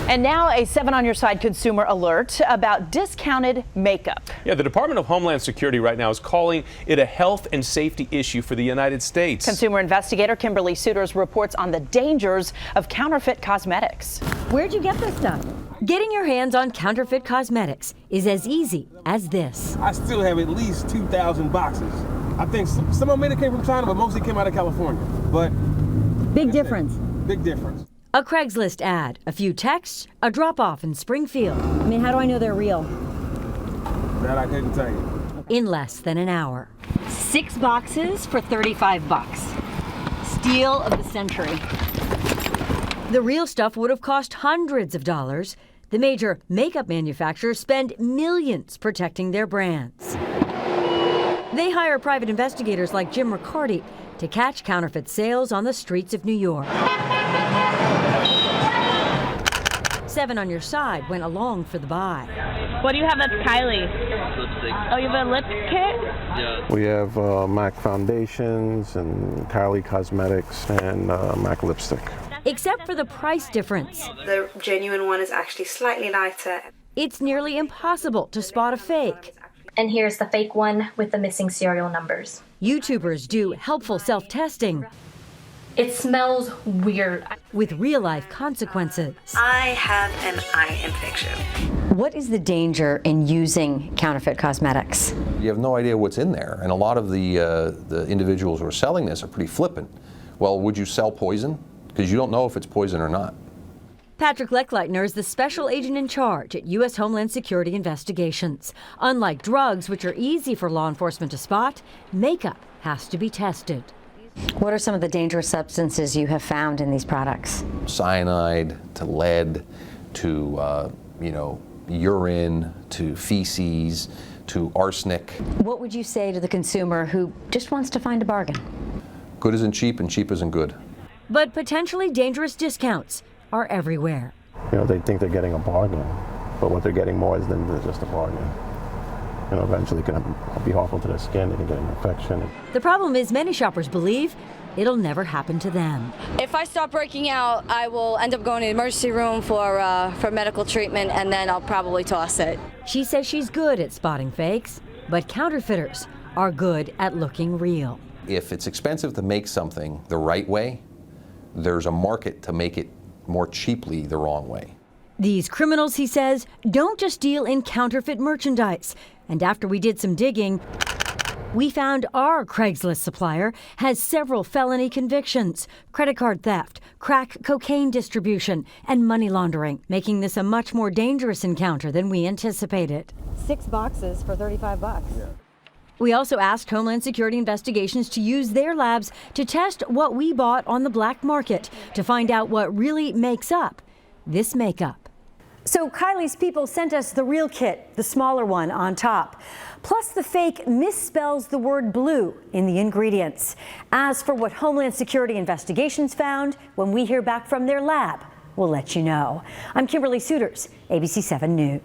And now a 7 on Your Side consumer alert about discounted makeup. Yeah, the Department of Homeland Security right now is calling it a health and safety issue for the United States. Consumer investigator Kimberly reports on the dangers of counterfeit cosmetics. Where'd you get this stuff? Getting your hands on counterfeit cosmetics is as easy as this. I still have at least 2,000 boxes. I think some of them may have came from China, but mostly came out of California. But big difference. Big difference. A Craigslist ad, a few texts, a drop-off in Springfield. I mean, how do I know they're real? That I couldn't tell you. In less than an hour. 6 boxes for $35. Steal of the century. The real stuff would have cost hundreds of dollars. The major makeup manufacturers spend millions protecting their brands. They hire private investigators like Jim Riccardi to catch counterfeit sales on the streets of New York. 7 on Your Side went along for the buy. What do you have that's Kylie? Lipstick. Oh, you have a lip kit? Yeah. We have MAC foundations and Kylie cosmetics and MAC lipstick. Except for the price difference. The genuine one is actually slightly lighter. It's nearly impossible to spot a fake. And here's the fake one with the missing serial numbers. YouTubers do helpful self-testing. It smells weird. With real-life consequences. I have an eye infection. What is the danger in using counterfeit cosmetics? You have no idea what's in there, and a lot of the individuals who are selling this are pretty flippant. Well, would you sell poison? Because you don't know if it's poison or not. Patrick LECHLEITNER is the special agent in charge at U.S. Homeland Security investigations. Unlike drugs, which are easy for law enforcement to spot, makeup has to be tested. What are some of the dangerous substances you have found in these products? Cyanide to lead to, urine to feces to arsenic. What would you say to the consumer who just wants to find a bargain? Good isn't cheap and cheap isn't good. But potentially dangerous discounts are everywhere. They think they're getting a bargain, but what they're getting more is than just a bargain. Eventually it can be harmful to their skin. They can get an infection. The problem is many shoppers believe it'll never happen to them. If I start breaking out, I will end up going to the emergency room for medical treatment, and then I'll probably toss it. She says she's good at spotting fakes, but counterfeiters are good at looking real. If it's expensive to make something the right way, there's a market to make it more cheaply the wrong way. These criminals, he says, don't just deal in counterfeit merchandise. And after we did some digging, we found our Craigslist supplier has several felony convictions: credit card theft, crack cocaine distribution, and money laundering, making this a much more dangerous encounter than we anticipated. 6 boxes for $35. Yeah. We also asked Homeland Security investigations to use their labs to test what we bought on the black market to find out what really makes up this makeup. So Kylie's people sent us the real kit, the smaller one on top. Plus the fake misspells the word blue in the ingredients. As for what Homeland Security investigations found, when we hear back from their lab, we'll let you know. I'm Kimberly Suiters, ABC 7 News.